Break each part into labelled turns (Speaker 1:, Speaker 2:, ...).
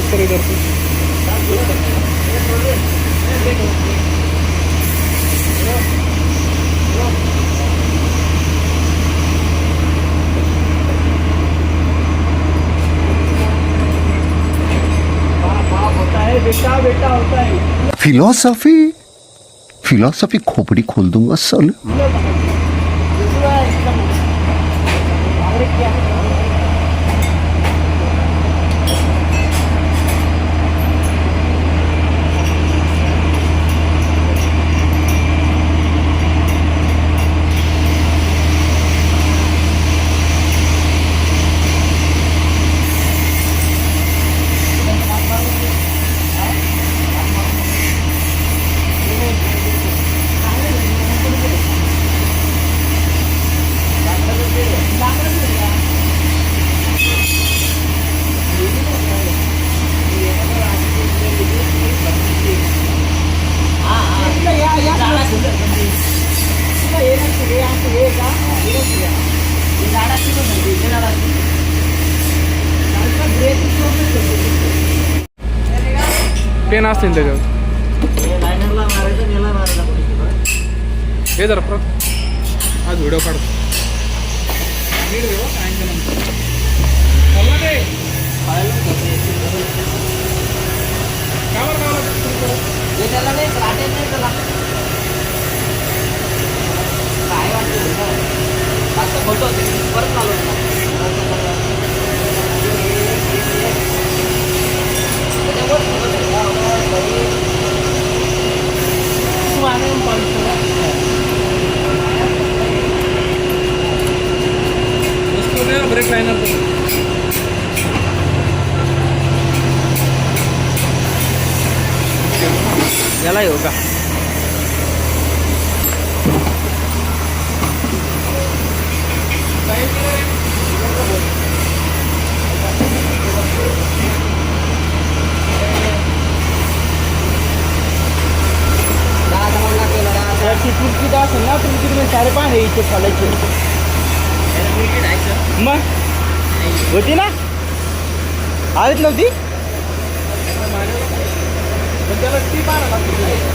Speaker 1: Use कर इधर से। बेटा बेटा होता है
Speaker 2: फिलॉसफी खोपड़ी खोल दूंगा साले।
Speaker 1: पेन असते त्याच्यावर हे जरा आज व्हिडिओ काढतो ब्रेक लाइनर याला येऊ का तुर्की का असेल ना तुर्कीमध्ये सारे पाणी इथे चालायचे मग होती ना आलीच नव्हती पण त्याला ती पाहा लागते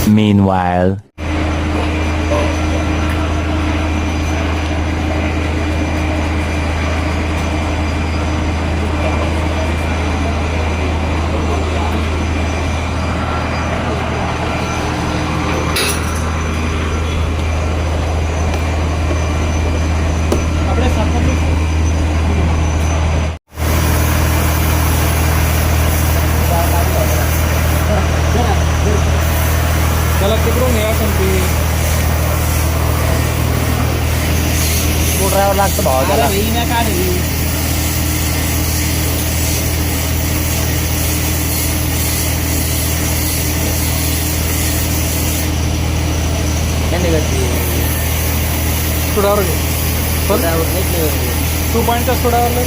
Speaker 2: Meanwhile.
Speaker 1: त्याला तिकडून या संपी
Speaker 2: ड्रायव्हर लागतो भाव त्याला
Speaker 1: सोडावर 2 पॉईंटचा सोडावर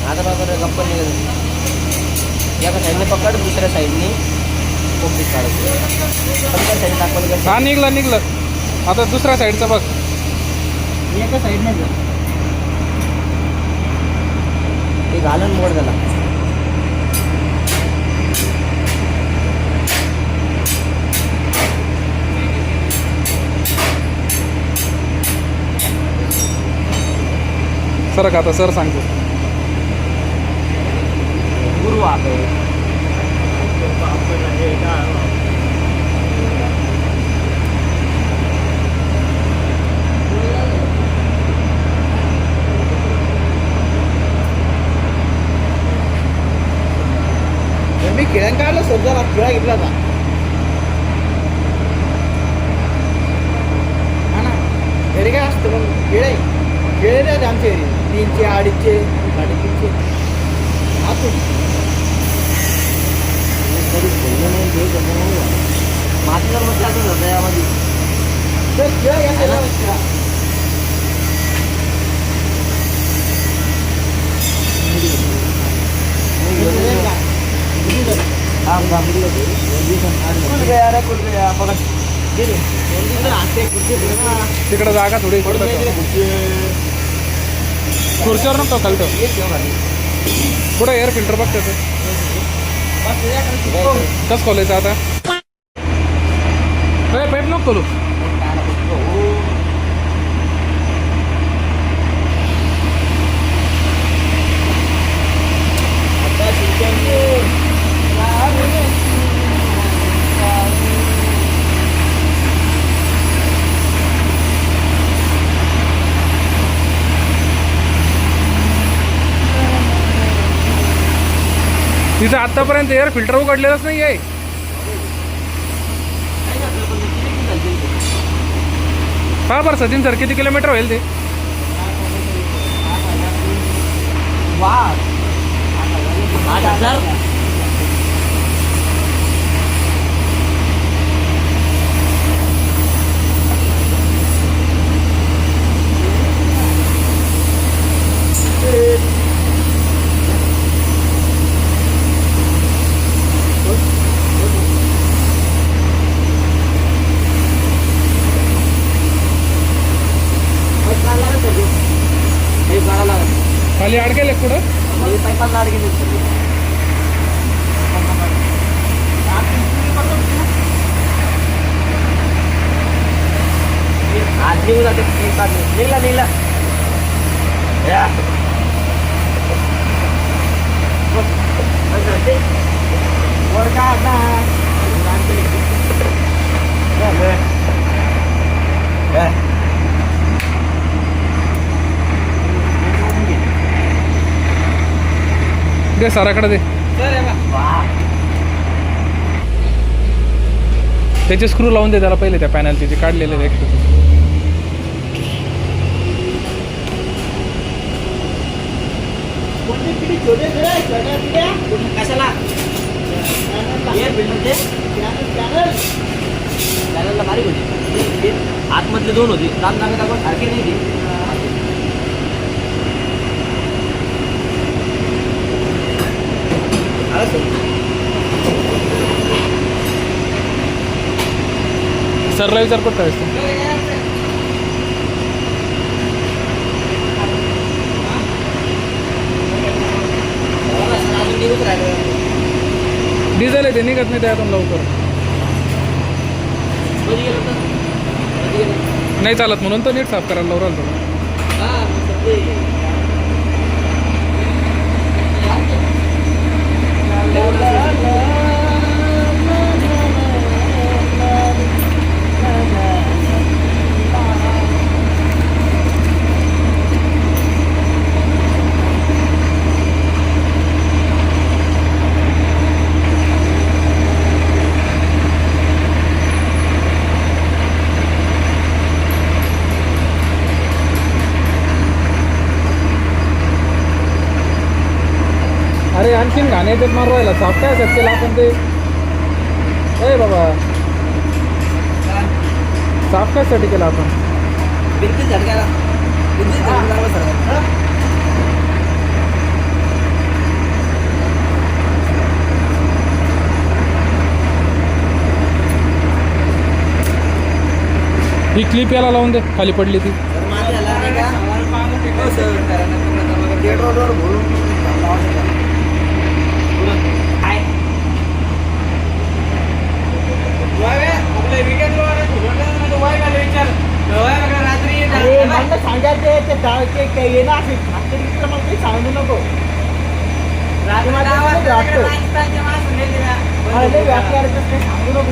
Speaker 2: आता बघा गप्पा निघत एका साईडने पकड दुसऱ्या साईडने कोपरी काढायची साईड दाखवलं
Speaker 1: हा निघलं आता दुसऱ्या साईडचा बघ
Speaker 2: एका साईडने ते घालून मोड झाला
Speaker 3: सर का आता सर सांगतो.
Speaker 2: गुरु आहे.
Speaker 1: मी खेळायला काढलं सध्या खेळा घेतला होता हा ना. घरी काय असतं मग खेळे नाही आमच्या घरी 300, 250, 350. आपण
Speaker 2: माझं जर मग असं होतं यामध्ये
Speaker 1: तर खेळा घ्यायला खेळा.
Speaker 3: तिकडं जागा थोडी खुर्चीवर नको खालतो. पुढं एअर फिल्टर बघ त्याचं कसं खोलायचं आता. पाईप नको खोलू. तिथं आतापर्यंत एअर फिल्टर उघडलेलंच नाही आहे. पहा बरं सचिन सर किती किलोमीटर होईल ते.
Speaker 2: वा 8,000.
Speaker 3: खाली अडकेल पुढं.
Speaker 2: पाईपाला अडकेल. आज निघून जाते. निघला वर का
Speaker 3: दे साराकडे दे. त्याचे स्क्रू लावून दे त्याला पहिले त्या पॅनल तिचे काढलेले एक.
Speaker 2: कशाला चॅनलला बारीक होती. आतमधले 2 होते. काम दाखवत सारखे नाही ते.
Speaker 3: सरला विचार करता असतो. डिझेल आहे ते निघत नाही त्यातून लवकर. नाही चालत म्हणून तर नीट साफ करायला लावून राहिलो. अरे आणखीन घाण्याच्यात मारू राहिला. साफ काय असत केला आपण ते. ए बाबा साफ कायसाठी केला आपण.
Speaker 2: बिलकुल झटकायला
Speaker 3: ही क्लिप याला लावून दे खाली पडली ती.
Speaker 1: सांगायचे ते ये ना असे सांगू नको सांगू नको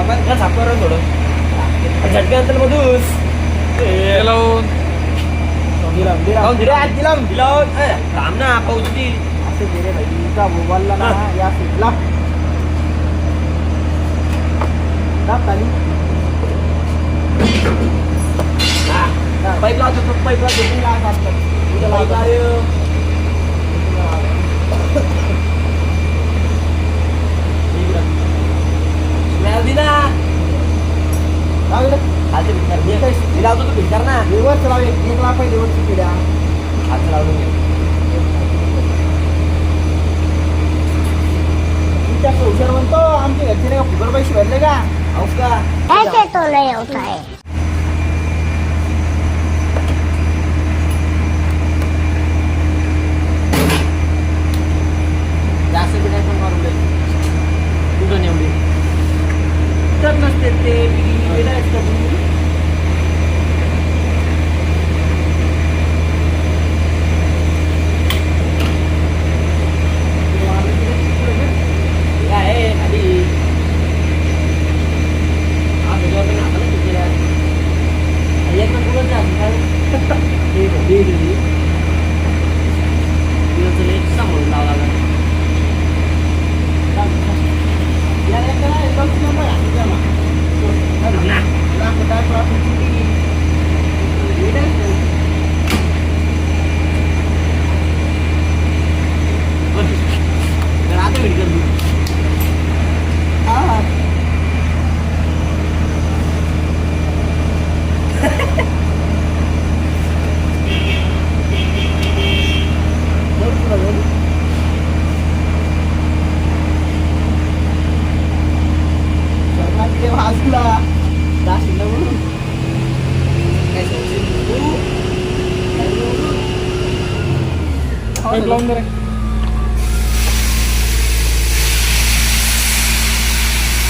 Speaker 1: मला
Speaker 2: साखर थोडं झटक्यानंतर मधूस थांब ना पाऊसची
Speaker 1: असे गेले भाई का मोबाईलला ना या सीटला दाब खाली
Speaker 2: पाईप लावतो पाईप लावतो दिला लावतो तू भिकार ना
Speaker 1: दिवस लाव एक लाख पहिले दिवसची पिढ्या
Speaker 2: हात लावतो
Speaker 1: तुमच्या हुशार म्हणतो आमच्या घरचे नाही का फुकट पैसे भरले का औस का
Speaker 4: ऐसे तो नहीं होता है।
Speaker 2: जास्त बिना पण मारून कुठं एवढी तर नसते ते
Speaker 3: पाईप लावून दे रे.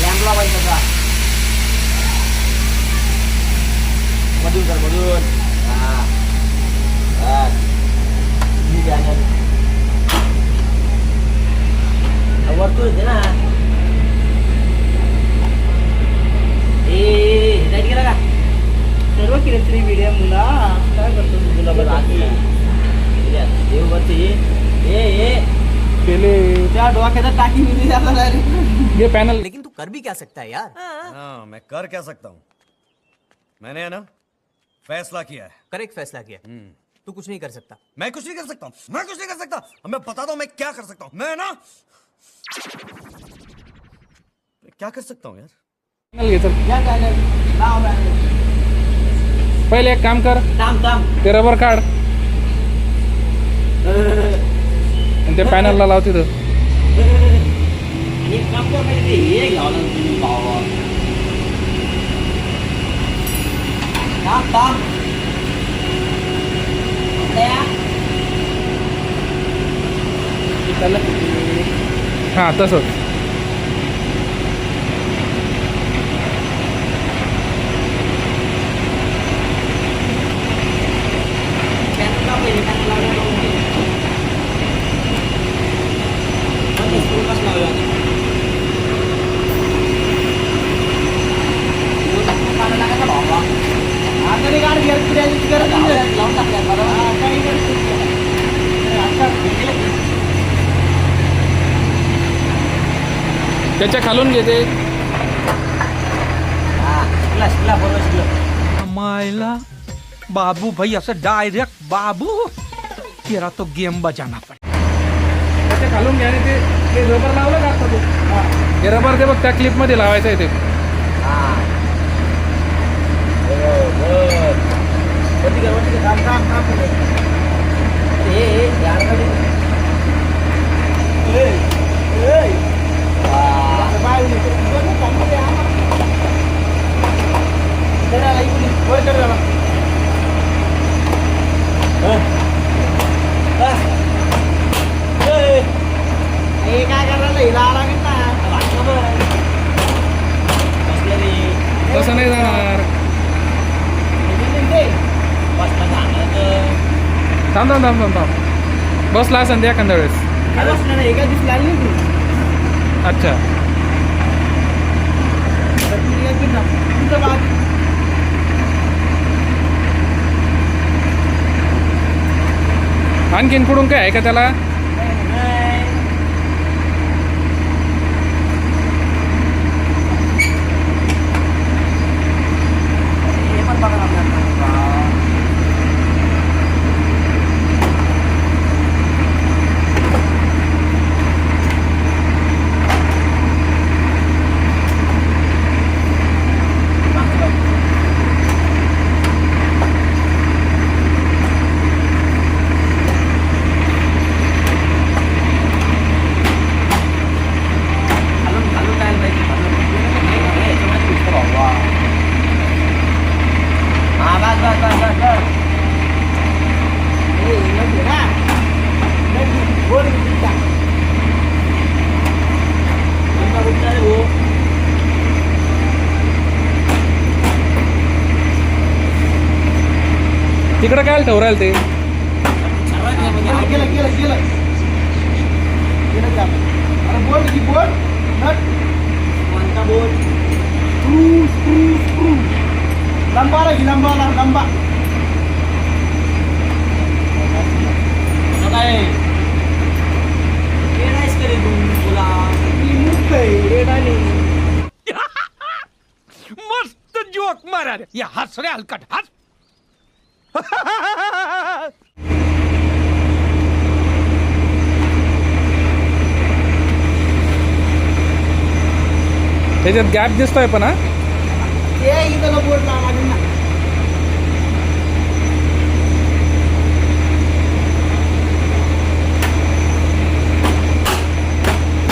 Speaker 2: लॅम्प लावायचा का मधून कर मधून वरतून येते ना लाईट गेला का
Speaker 1: सर्व केले 3 मीडियम मुला काय करतो
Speaker 2: तुला बरं वरती
Speaker 3: केले
Speaker 1: त्या डोक्याचा टाकी मिली जाता डायरेक्ट
Speaker 3: ये पैनल
Speaker 2: लेकिन तू कर भी क्या सकता है यार
Speaker 5: हाँ मैं कर क्या सकता हूँ मैंने है ना फैसला किया है
Speaker 2: करेक्ट फैसला किया तू कुछ नहीं कर सकता
Speaker 5: मैं कुछ नहीं कर सकता हूँ मैं कुछ नहीं कर सकता मैं बताता हूँ मैं क्या कर सकता हूँ मैं ना मैं क्या कर सकता हूँ यार
Speaker 3: घे चल.
Speaker 1: या काय लाव
Speaker 3: पहिले एक काम कर
Speaker 2: थांब थांब
Speaker 3: ते रबर काढ आणि ते पॅनलला लाव तिथं.
Speaker 2: एक काम कर पाहिजे ते हे घ्यावं लागेल तुम्ही भावा थांब थांब
Speaker 3: हां तसंच
Speaker 1: आता गाडी घेत फिरायची गरज नाही लावून टाकल्या मला काही गरज आता
Speaker 3: त्याच्या खालून घेते
Speaker 6: मायला बाबू भाई असं डायरेक्ट बाबू तेरा तो गेम बजाना पड़े.
Speaker 3: त्याच्या खालून घ्या आणि ते रबर लावलं का आता तू हे रबर ते बघ त्या क्लिप मध्ये लावायचं आहे ते.
Speaker 1: काय करायला हिला लागेल ना
Speaker 3: तसं नाही जाणार.
Speaker 2: बसला जाणार तर
Speaker 3: थांब थांब थांब थांब थांब. बसला असेल त्या एखाद्या वेळेस.
Speaker 1: बसणार नाही, एका दिवशी लागली ना तू.
Speaker 3: अच्छा.
Speaker 1: तर तू एक दिवस तुझं बाग
Speaker 3: आणखीन कुठून काय आहे का त्याला?
Speaker 2: हे पण बघा आपल्याला.
Speaker 3: तिकडं काय ठेवू राहील ते?
Speaker 1: लंबा
Speaker 6: मस्त जोक मारा रे. या हस रे हलकट हस.
Speaker 3: त्याच्यात गॅप दिसतोय पण हा.
Speaker 1: इथं बोर्ड लावा ना.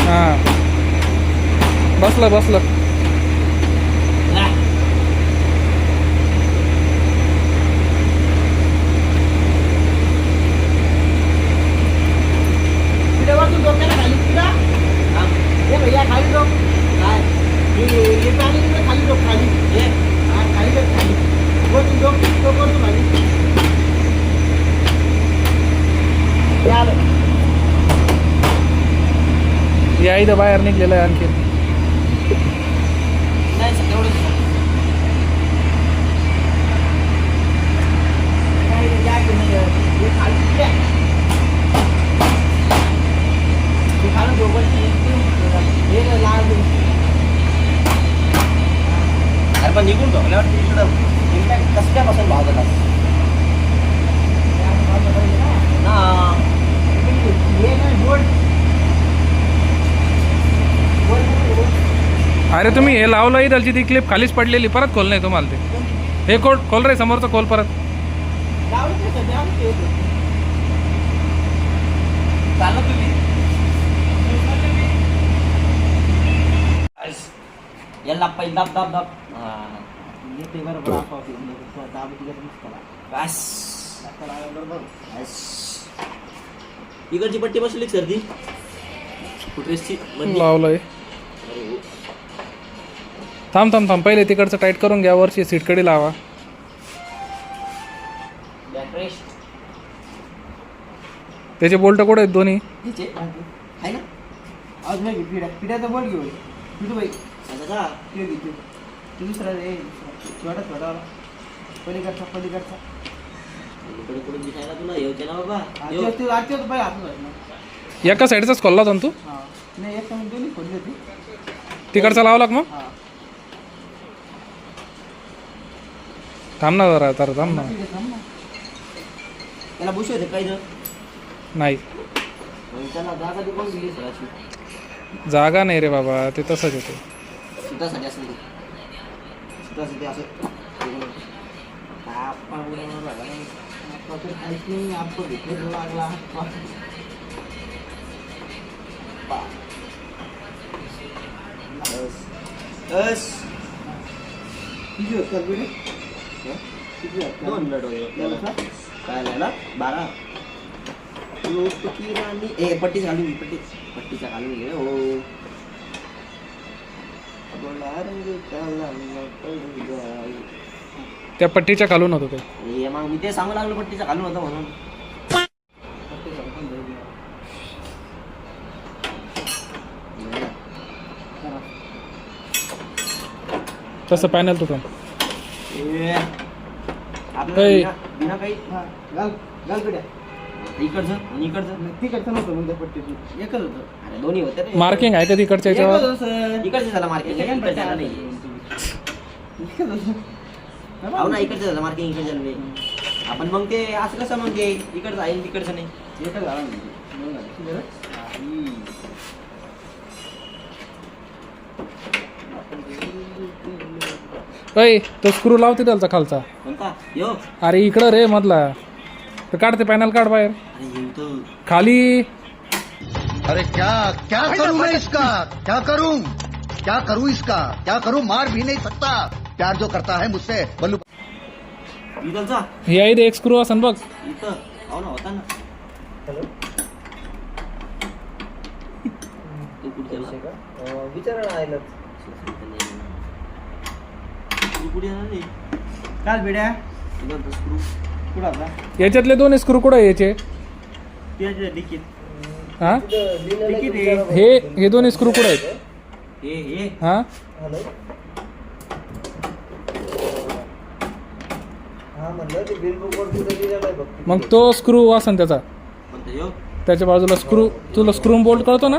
Speaker 3: हा बसलं.
Speaker 1: वाटून डोक्याला खाली तुला हे भैया खाली डोक काय हे पाणी खाली डोक खाली खाली डोक खाली वरतून डोक वरतून खाली
Speaker 3: या इथं बाहेर निघलेलं आहे आणखी.
Speaker 2: अरे पण निघून ठोकल्यावर तिकडं इम्पॅक्ट कसं काय बसून भाव झाला ना.
Speaker 3: अरे तुम्ही हे लावलं इथलची ती क्लिप खालीच पडलेली, परत खोल नाही तुम्हाला ते. हे खोल रे समोरचं खोल परत.
Speaker 2: चाललं तुम्ही याला पाहिजे दाब दाब दाब. इकडची पट्टी बसली सर्दी फुटरेसची
Speaker 3: लावलंय. थांब पहिले तिकडचं टाईट करून घ्या, वरची सीटकडे लावा. त्याचे बोल्ट कुठे आहेत दोन्ही?
Speaker 2: आहे ना
Speaker 1: आज नाही पिढ्याचा बोल घेऊ पिढू बाई
Speaker 2: का
Speaker 1: दुसरा रे छोटा पलीकडचा
Speaker 2: इकडे कुठे दिसायला तुला येऊचे ना बाबा.
Speaker 1: बाई हात
Speaker 3: एका साईडचाच खोलला होता ना तू?
Speaker 1: नाही एक दोन्ही खोलली होती.
Speaker 3: तिकडचा लावला का मग? थांब ना जरा थांब ना.
Speaker 2: त्याला बुशी होते काही
Speaker 3: नाही
Speaker 2: त्याला जागा ती कोण दिली सराशी
Speaker 3: जागा नाही रे बाबा, ते तसंच येते.
Speaker 2: सुतासाठी असेल सुतासाठी असं
Speaker 1: लागला
Speaker 2: दोन मिनिट काय लागला 12 पट्टी घालून पट्टीचा घालून घे. हो
Speaker 3: त्या पट्टीच्या खालून होतं ते.
Speaker 2: हे मग मी ते सांगू लागलो पट्टीचा घालून होतं म्हणून.
Speaker 3: तसं पॅनल तुटून.
Speaker 2: ए, आपल्याला
Speaker 3: ए.
Speaker 2: बिना काही
Speaker 1: घाल घाल पिढ्या.
Speaker 2: इकडचं आणि इकडचं
Speaker 1: तिकडचं नव्हतं म्हणजे पट्टीची एकच होतं.
Speaker 2: अरे दोन्ही होते रे.
Speaker 3: मार्किंग आहे का तिकडच्या
Speaker 1: एकच
Speaker 3: याच्यावर?
Speaker 1: होतं सर.
Speaker 2: इकडचं झालं मार्किंग इकडचं झालं नाही.
Speaker 1: एकच होतं.
Speaker 2: हो ना इकडचं झालं मार्किंग इकडचं झालं नाही. आपण मग ते असं कसं मग ते इकडचं आहे तिकडचं नाही.
Speaker 1: एकच झालं म्हणजे.
Speaker 3: अय तो स्क्रू लावते त्याचा खालचा.
Speaker 2: कोणता यो
Speaker 3: अरे इकडं रे मधला. तर काढ ते पॅनल काढ बाहेर.
Speaker 2: अरे येऊ तो
Speaker 3: खाली.
Speaker 7: अरे क्या क्या करूं मैं इसका, क्या करूं इसका, क्या करूं, मार भी नहीं सकता, प्यार जो करता है मुझसे बल्लू.
Speaker 2: इकडचा
Speaker 3: हे आहे एक स्क्रू असन बघ.
Speaker 2: इथं हो ना होता ना. तू कुठे
Speaker 1: विचारा ना
Speaker 2: तू कुठे येणार नाही.
Speaker 1: काल पिढ्या
Speaker 2: इकडचा स्क्रू
Speaker 1: कुठं आपला
Speaker 3: याच्यातले दोन स्क्रू कुठं आहे याचे?
Speaker 1: त्याच्या डिकीत
Speaker 3: हा
Speaker 1: डिकीत आहे.
Speaker 3: हे दोन स्क्रू कुठं आहेत?
Speaker 2: हे
Speaker 3: हा मग तो स्क्रू असन त्याचा.
Speaker 2: म्हणतो यो
Speaker 3: त्याच्या बाजूला स्क्रू. तुला स्क्रू बोल्ट कळतो ना?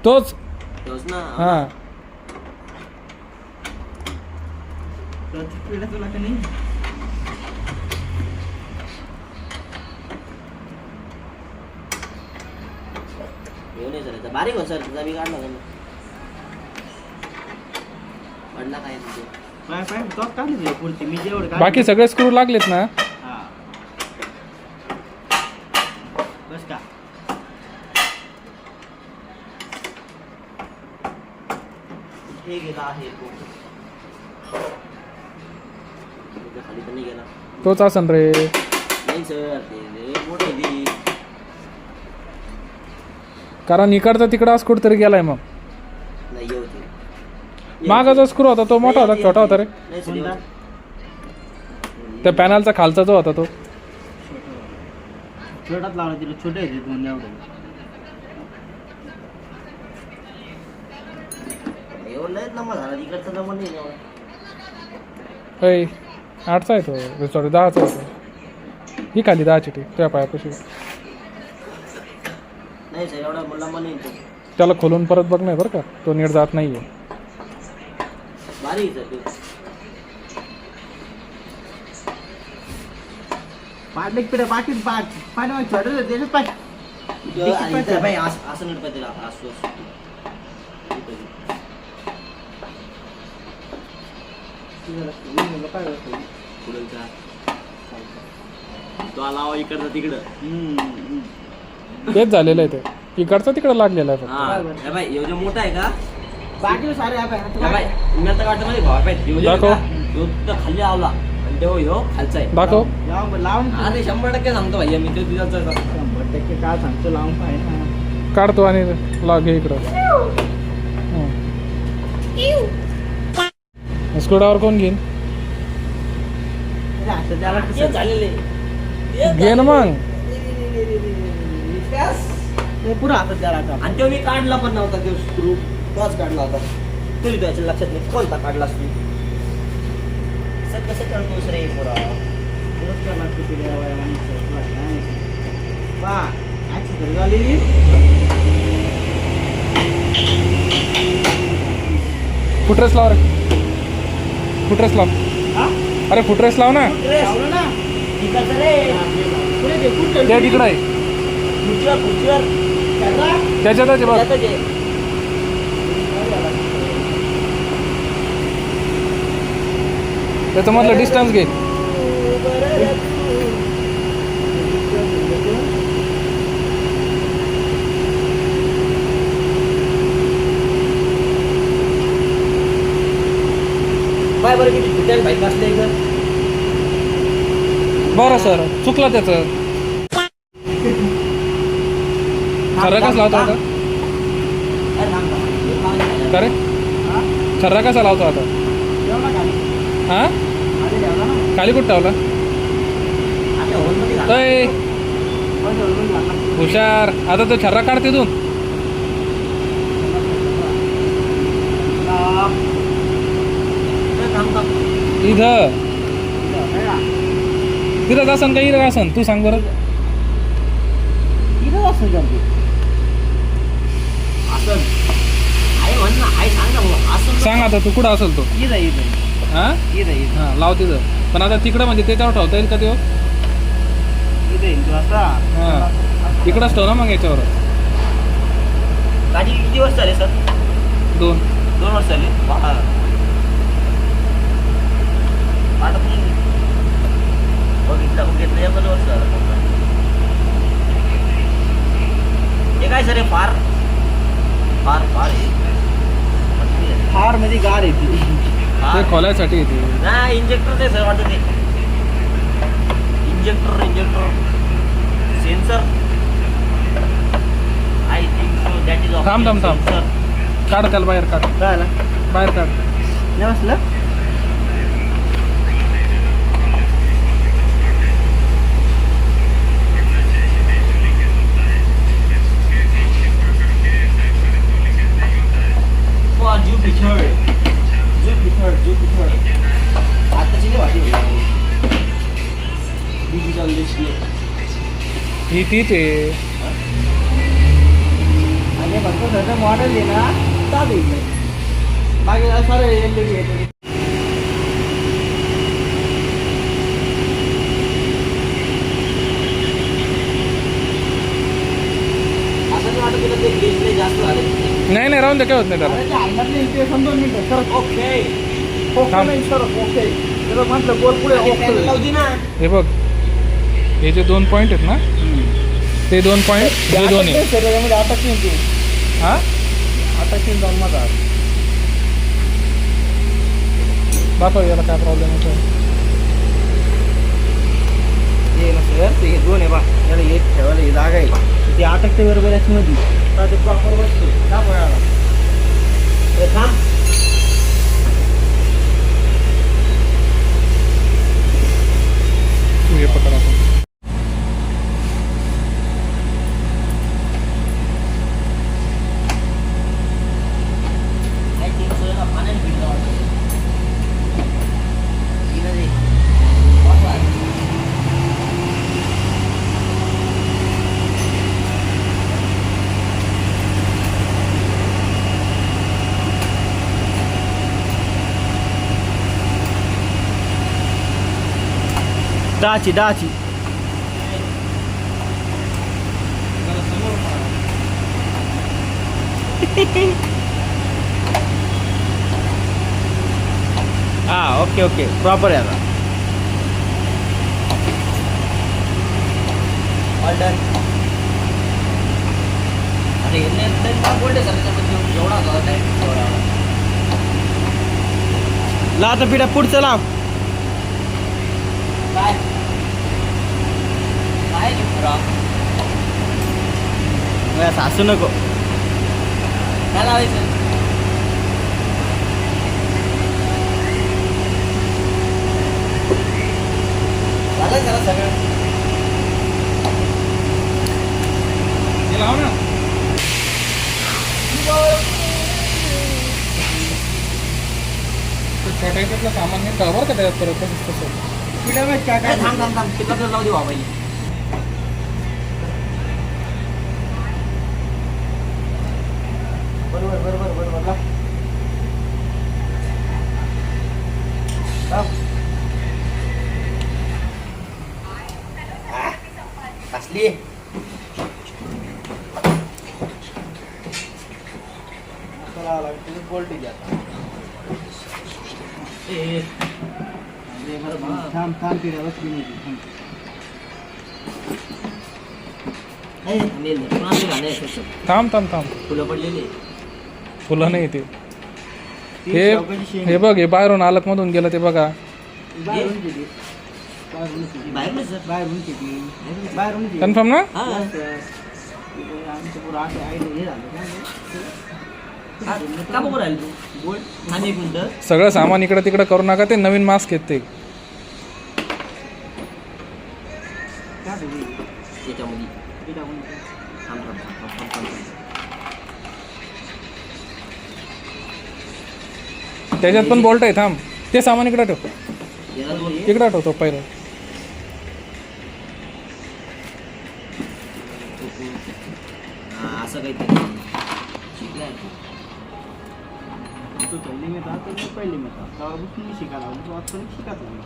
Speaker 3: तोच.
Speaker 2: तोच ना.
Speaker 3: हा
Speaker 1: पिढ्या तुला का नाही
Speaker 2: येऊ नाही सर बारीक हो सर तुझा मी काढला का पडला काय तुझे
Speaker 1: पाय पाय तो काढली पुढची मी जेवढं काढलं.
Speaker 3: बाकी सगळे स्क्रू लागलेत ना?
Speaker 1: हा बस का
Speaker 2: हे गेला आहे खाली तर नाही गेला.
Speaker 3: तोच असन रे.
Speaker 2: नाही सर ते मोठे ती
Speaker 3: कारण इकडचा तिकडं स्क्रू तरी गेलाय. मग
Speaker 2: नाही येऊ ते
Speaker 3: मागा जो स्क्रू होता तो मोठा होता छोटा होता रे?
Speaker 2: नाही सर
Speaker 1: कोणता?
Speaker 3: त्या पॅनलचा खालचा जो होता तो.
Speaker 1: छोटाच लावला तिला छोटे आहे दोन एवढे.
Speaker 2: एवढं लयच नंबर झाला तिकडचा नंबर नाही एवढा.
Speaker 3: अय 8चा आहे तो. सॉरी 10चा आहे तो. ही खाली 10ची टी तुझ्या पायापाशी.
Speaker 2: नाही सर एवढा मला मन येईल तो
Speaker 3: त्याला खोलून परत बघ नाही बरं का. तो नीट जात नाहीये.
Speaker 2: बारीक सर ते
Speaker 1: पाडले पिढ्या पाकिट पाड पाड मग छोटे त्याच्यात पाय
Speaker 2: आणि इथं बाई असं नीट पाहिजे असं पुढचा तो आला इकडचा तिकडं.
Speaker 3: तेच झालेलं आहे ते. इकडचा तिकडं लागलेला आहे फक्त.
Speaker 2: हा हे बाई एवढं मोठा आहे का
Speaker 1: बाकी सारे आहे
Speaker 2: हे बाई मी आता वाटतं मध्ये भावा पाहिजे
Speaker 3: दाखव.
Speaker 2: खाली लावला आणि तो ह्यो खालचा आहे.
Speaker 3: दाखव.
Speaker 1: लावून
Speaker 2: अरे 100% सांगतो भाई मी तो तुझ्याच
Speaker 1: 100% काय सांगतो लावून पाय ना.
Speaker 3: काढतो आणि लाव घे इकडं. स्क्रूड्रायव्हर कोण घेईन?
Speaker 1: असं त्याला
Speaker 2: हे झालेले
Speaker 3: घे ना मग.
Speaker 1: ते पुढं हातात त्याला आता.
Speaker 2: आणि तो मी काढला पण नव्हता तो स्क्रू तोच काढला होता. तरी तो याच्या लक्षात नाही कोणता काढलास तू. सर कसं करतोस रे पोरा.
Speaker 1: पुढंच त्याला लागतं पिढ्या वया माणसं. वा ॲक्सिडेंट झाली.
Speaker 3: फुटरेस लाव रे. फुटरेस लाव.
Speaker 1: हा?
Speaker 3: अरे फुटरेस लाव ना.
Speaker 1: लावलं ना.
Speaker 2: इकडचं रे
Speaker 1: पुढे दे, पुढे
Speaker 3: त्या तिकडं आहे.
Speaker 2: खुर्चीवर
Speaker 3: त्याच्यातच आहे बघ.
Speaker 2: त्यातच आहे.
Speaker 3: त्याचं मधलं डिस्टन्स घे.
Speaker 2: बाय बरं किती फुटेल बाईक असले इथं.
Speaker 3: बरं सर चुकलं त्याचं. खरं कसं लावतो आता?
Speaker 2: अरे थांब थांब.
Speaker 3: का रे?
Speaker 1: हा?
Speaker 3: छर्रा कसा लावतो आता?
Speaker 1: जेवढा खाली
Speaker 3: हा
Speaker 1: खाली ठेवला ना
Speaker 3: खाली कुठं ठेवला?
Speaker 1: आता हॉलमध्ये घाला.
Speaker 3: अय,
Speaker 1: पण हॉलमध्ये घाला.
Speaker 3: हुशार. आता तो छर्रा काढ तिथून. इथं तिथंच असन का इथं असन? तू सांग बरं.
Speaker 1: इथंच असं करते.
Speaker 2: असं आई म्हण ना, आई सांग ना भाऊ, असं
Speaker 3: सांग आता तू कुठं असेल तो.
Speaker 1: इथं
Speaker 3: हा
Speaker 1: इथं
Speaker 3: हा लाव तिथं. पण आता तिकडं म्हणजे त्याच्यावर ठेवता येईल का तो?
Speaker 1: इथं असा
Speaker 3: हा इकडंच ठेव ना मग याच्यावर.
Speaker 2: गाडी किती वर्ष झाले सर?
Speaker 3: 2
Speaker 2: 2 वर्ष झाले. आता मी बघितलं या 2 वर्ष झालं. हे काय सर? हे फार फार फार
Speaker 1: फार मध्ये गार येते.
Speaker 3: ते खोलायसाठी येते.
Speaker 2: नाही इंजेक्टर ते सर वाटत ते injector sensor I think so that is
Speaker 3: थांब. काढ त्याला बाहेर काढ.
Speaker 1: काय आला
Speaker 3: बाहेर काढ.
Speaker 1: नाही बसलं.
Speaker 2: Jupiter आताची नाही वाटी डिजिटल डिस्प्ले
Speaker 3: ही तीच आहे.
Speaker 1: आणि फक्त सगळं मॉडेल आहे ना चालू आहे. बाकी सारे एल येते.
Speaker 2: असं वाटत तुला ते डिस्प्ले जास्त झाले.
Speaker 3: नाही राहून दे, काय होत नाही त्याला.
Speaker 1: अरे ते आणणार नाही ते समजून नाही सर.
Speaker 2: ओके
Speaker 1: ओके नाही सर ओके. त्याला म्हटलं गोल पुढे ओके.
Speaker 2: लावती ना.
Speaker 3: हे बघ, हे जे 2 पॉईंट आहेत ना, ते 2 पॉईंट हे 2 आहे.
Speaker 1: सर यामध्ये अटक येते.
Speaker 3: हा
Speaker 1: अटक येऊन जाऊन माझा
Speaker 3: दाखव याला काय प्रॉब्लेम होतो.
Speaker 2: हे ना सर ते 2 आहे बा. याला एक ठेवायला ही जागा आहे.
Speaker 1: ते अटकते बरोबर याच्यामध्ये. तर ते प्रॉपर बसतो. दाखवायला
Speaker 2: हे थांब.
Speaker 3: तू हे पकड आपण.
Speaker 2: आय थिंक सो याला पाण्यात भिजलं वाटतं. इकडे दे. वाटवा.
Speaker 1: डाची हा ओके प्रॉपर आहे आता.
Speaker 2: All done. अरे हे काय बोलते सर त्याच्यामध्ये एवढा होता एवढा.
Speaker 1: ला आता पिढ्या पुढचं लाव.
Speaker 2: काय काय
Speaker 1: सासू नको.
Speaker 2: काय लावायचं? झालं त्याला सगळं.
Speaker 3: हे लाव ना. छोट्या याच्यातलं सामान हे कवर का त्याच्यात परत तसं.
Speaker 1: पिढ्या माहित काय काय
Speaker 2: थांब ते कसं लावू दे बाबा. बरोबर असली
Speaker 1: बोल्टी घ्या.
Speaker 2: ए
Speaker 1: थांब पिढ्या बसली नाही.
Speaker 3: थांब.
Speaker 2: फुलं पडलेली.
Speaker 3: फुलं नाही ते. हे बघ, हे बाहेरून आलक मधून गेलं ते बघा.
Speaker 1: बाहेरून
Speaker 3: कन्फर्म ना?
Speaker 2: का बघू राहील तू बोल थांब एक मिनिटं.
Speaker 3: सगळं सामान इकडं तिकडं करू नका, ते नवीन मास्क आहेत ते.
Speaker 2: याच्यामध्ये थांब, थांब, थांब, थांब, थांब, थांब.
Speaker 3: त्याच्यात पण बोल्ट आहे. थांब, ते सामान इकडं ठेव,
Speaker 2: याला दोन
Speaker 3: इकडं ठेवतो पहिलं.
Speaker 2: हा असं काहीतरी शिकलाय तू.
Speaker 1: तू पहिली मी तर मी पहिली मी तेव्हापासून मी शिकायला लागलो. तू आजपर्यंत शिकत नाही.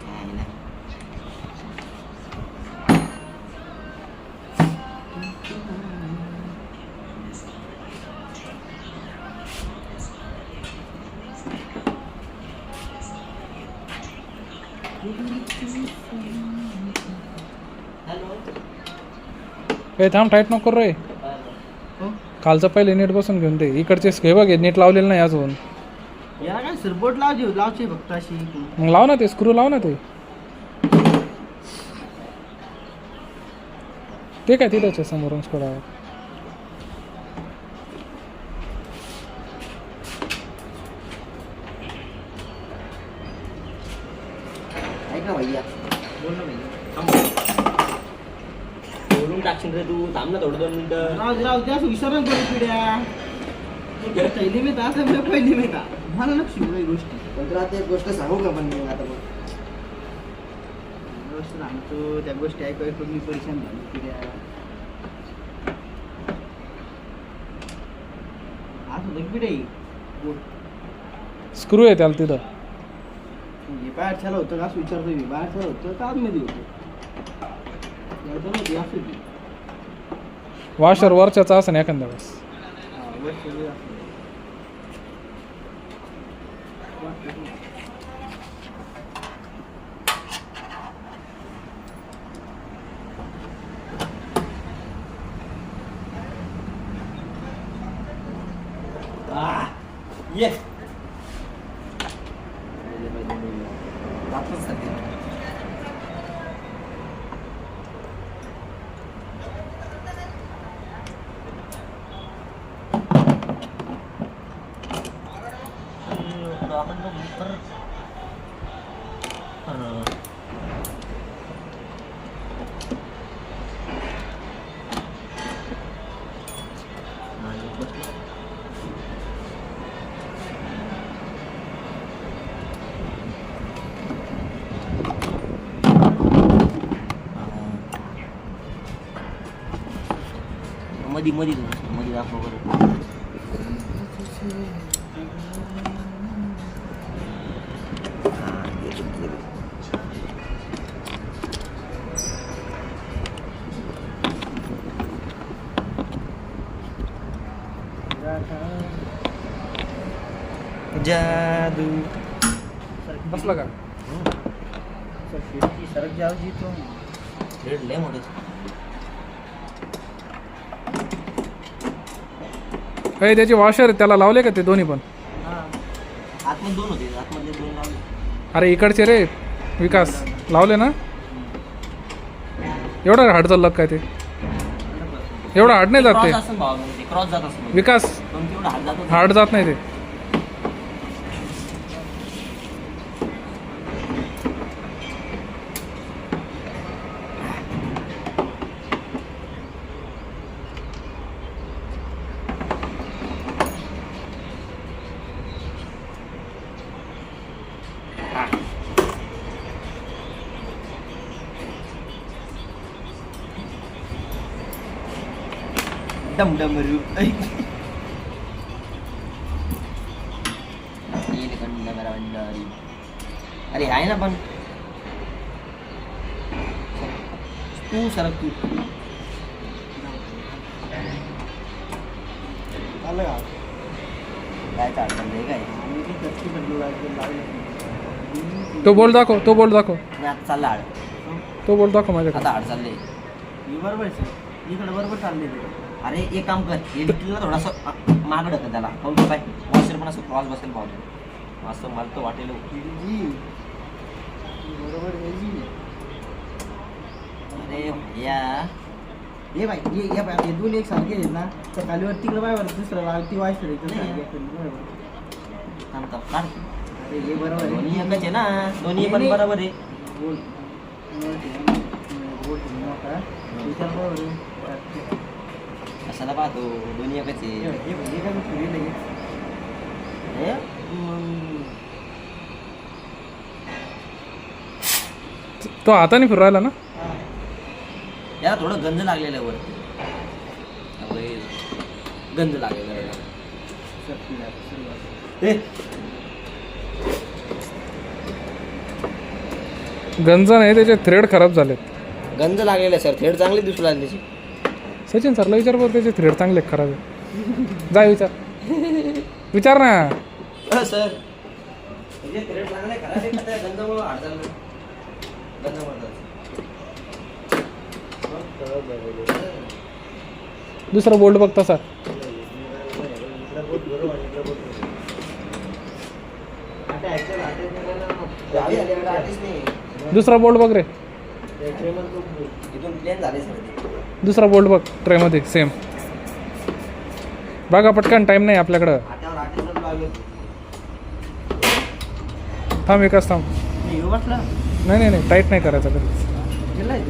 Speaker 2: काय नाही.
Speaker 3: हे थांब, टाईट नको करू रे. खालचं पहिले नीट बसून घेऊन दे. इकडचे हे बघ, हे नीट लावलेलं नाही अजून.
Speaker 1: याला काय सरबोट लावचे फक्त अशी.
Speaker 3: मग लाव ना ते, स्क्रू लाव ना ते. ते काय तिथंच आहे समोरून स्क्रू.
Speaker 2: ऐक ना भैया, बोल ना भैया. बोलून टाकशील रे तू. थांब ना थोडं 2 मिनिटं.
Speaker 1: राहू द्या विसर करू पिढ्या. पहिली मी तास मी पहिली मी ता मला लक्ष काही गोष्टी.
Speaker 2: पण तुला आता एक गोष्ट सांगू का? पण मी आता बघ,
Speaker 1: गोष्ट सांगतो त्या गोष्टी ऐकू मी परेशान झालो पिढ्या. आज होतं पिढ्या
Speaker 3: स्क्रू आहे त्याला तिथं.
Speaker 1: म्हणजे बाहेर छाला होतं का असं विचारतो मी. बाहेर छाला होतं का आतमध्ये होतं? असं होती.
Speaker 3: वॉशर वरच्याचा असं नाही एखाद्या वेळेस.
Speaker 2: ये वापस सध्या मधी मधी मध्ये दाखव बरं. जादू
Speaker 3: बसलं का?
Speaker 1: सरक जाऊ जी तो
Speaker 2: रेड लय मोठे.
Speaker 3: अरे त्याचे वॉशर त्याला लावले का ते दोन्ही पण?
Speaker 2: आतमध्ये 2 होते, आतमधले 2 लावले.
Speaker 3: अरे इकडचे रे विकास लावले ना. एवढं हार्ड चाललं काय ते? एवढं हार्ड नाही जात ते.
Speaker 2: क्रॉस असं भाव म्हणजे क्रॉस जात असं
Speaker 3: विकास
Speaker 2: पण तेवढं हात जात
Speaker 3: हार्ड जात नाही ते.
Speaker 1: डमडमरू.
Speaker 2: अरे आहे ना पण तू सरक तू.
Speaker 1: आलं का?
Speaker 2: काय चालतं नाही काय.
Speaker 1: आम्ही ती कच्ची लावली.
Speaker 3: तो बोल दाखव, तो बोल दाखव,
Speaker 2: आणि आता चालला हाड.
Speaker 3: तो बोल दाखव माझ्याकडे.
Speaker 2: आता हाड चालले.
Speaker 1: मी बरोबर आहे सर. इकडे बरोबर चालले ते.
Speaker 2: अरे एक काम कर, हे डिक्कीला थोडासा मागं ढकल त्याला. काऊन काय वॉशर पण असं क्रॉस बसेल पाहतो असं मला तर वाटेल.
Speaker 1: जी बरोबर घ्यायची.
Speaker 2: अरे भैया
Speaker 1: ये बाई ये बाई हे दोन एक सारखे आहेत ना तर खालीवर तिकडे बाय बरं दुसरं लाव ती वाईस
Speaker 2: नाही. थांब थांब काढ.
Speaker 1: अरे हे बरोबर आहे.
Speaker 2: दोन्ही एकच आहे ना दोन्ही पण
Speaker 1: नाही.
Speaker 2: बरोबर आहे.
Speaker 1: बोल बोल नका विचार बरोबर आहे.
Speaker 2: कशाला पाहतो दोन्ही एकच आहे.
Speaker 1: हे काय फिरले नाही.
Speaker 2: हे? मग
Speaker 3: तो हाताने फिरू राहिला ना.
Speaker 2: याला थोडं गंज लागलेलं आहे वरती. त्यामुळे गंज लागलेलं आहे. ए,
Speaker 3: गंज नाही त्याचे थ्रेड खराब झालेत.
Speaker 2: गंज लागलेलं आहे सर. थेट चांगली दिसू लागली त्याची.
Speaker 3: सचिन सरला विचार बरं त्याचे थ्रेड चांगले आहेत, खराब आहे. जा विचार ना.
Speaker 2: सर म्हणजे थेट चांगले खराब आहे का त्या गंजामुळं अडचण गंजामुळे
Speaker 3: दुसरा बोल्ट बघ तसा. दुसरा बोल्ट बघ रे.
Speaker 2: इथून प्लेन झाले सर.
Speaker 3: दुसरा बोल्ट बघ ट्रेमध्ये सेम. बघा पटकन, टाइम नाही आपल्याकडं.
Speaker 2: हातावर आठवण लागले.
Speaker 3: थांब एकच थांब.
Speaker 1: बसला
Speaker 3: नाही टाईट नाही करायचं कधीच.
Speaker 1: गेलाय